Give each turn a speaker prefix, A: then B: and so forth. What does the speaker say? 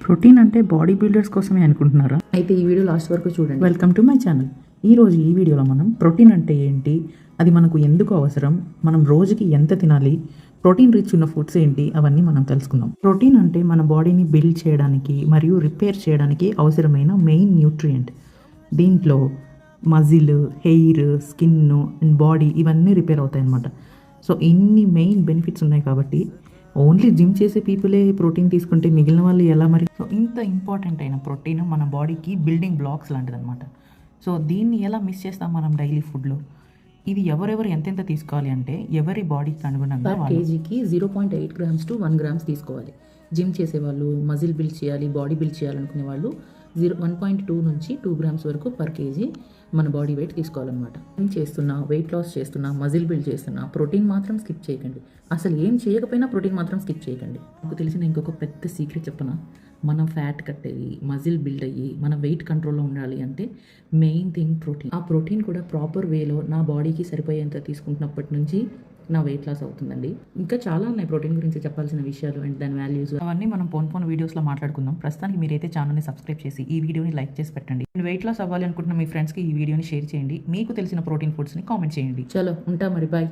A: Protein అంటే body builders కోసమే అనుకుంటున్నారా?
B: అయితే ఈ వీడియో లాస్ట్ వరకు చూడండి.
A: Welcome to my channel. ఈరోజు ఈ వీడియోలో మనం ప్రోటీన్ అంటే ఏంటి, అది మనకు ఎందుకు అవసరం, మనం రోజుకి ఎంత తినాలి, ప్రోటీన్ రిచ్ ఉన్న ఫుడ్స్ ఏంటి, అవన్నీ మనం తెలుసుకుందాం. ప్రోటీన్ అంటే మన బాడీని బిల్డ్ చేయడానికి మరియు రిపేర్ చేయడానికి అవసరమైన మెయిన్ న్యూట్రియంట్. దీంట్లో muscle, hair, skin and body ఇవన్నీ రిపేర్ అవుతాయి అన్నమాట. సో ఇన్ని మెయిన్ బెనిఫిట్స్ ఉన్నాయి కాబట్టి ఓన్లీ జిమ్ చేసే పీపులే ప్రోటీన్ తీసుకుంటే మిగిలిన వాళ్ళు ఎలా మరి? సో ఇంత ఇంపార్టెంట్ అయిన ప్రోటీన్ మన బాడీకి బిల్డింగ్ బ్లాక్స్ లాంటిది అనమాట. సో దీన్ని ఎలా మిస్ చేస్తాం మనం డైలీ ఫుడ్లో? ఇది ఎవరెవరు ఎంతెంత తీసుకోవాలి అంటే ఎవరి బాడీకి అనుగుణంగా
B: కేజీకి 0.8 grams to 1 grams తీసుకోవాలి. జిమ్ చేసేవాళ్ళు, మజిల్ బిల్డ్ చేయాలి, బాడీ బిల్డ్ చేయాలనుకునే వాళ్ళు 1.2 నుంచి 2 grams వరకు పర్ కేజీ మన బాడీ వెయిట్ తీసుకోవాలన్నమాట. జిమ్ చేస్తున్నా, వెయిట్ లాస్ చేస్తున్నా, మజిల్ బిల్డ్ చేస్తున్నా ప్రోటీన్ మాత్రం స్కిప్ చేయకండి. అసలు ఏం చేయకపోయినా ప్రోటీన్ మాత్రం స్కిప్ చేయకండి. నాకు తెలిసిన ఇంకొక పెద్ద సీక్రెట్ చెప్పనా, మనం ఫ్యాట్ కట్ అయ్యి, మజిల్ బిల్డ్ అయ్యి, మన వెయిట్ కంట్రోల్లో ఉండాలి అంటే మెయిన్ థింగ్ ప్రోటీన్. ఆ ప్రోటీన్ కూడా ప్రాపర్ వేలో నా బాడీకి సరిపోయేంత తీసుకుంటున్నప్పటి నుంచి నా వెయిట్ లాస్ అవుతుందండి. ఇంకా చాలా ఉన్నాయి ప్రోటీన్ గురించి చెప్పాల్సిన విషయాలు అండ్ దాని వాల్యూస్,
A: అవన్నీ మనం పోన్ వీడియోస్లో మాట్లాడుకుందాం. ప్రస్తుతానికి మీరైతే ఛానల్ని సబ్స్క్రైబ్ చేసి ఈ వీడియోని లైక్ చేసి పెట్టండి. వెయిట్ లాస్ అవ్వాలి అనుకుంటున్న మీ ఫ్రెండ్స్కి ఈ వీడియోని షేర్ చేయండి. మీకు తెలిసిన ప్రోటీన్ ఫుడ్స్ని కామెంట్ చేయండి.
B: చలో ఉంటా మరి, బాయ్.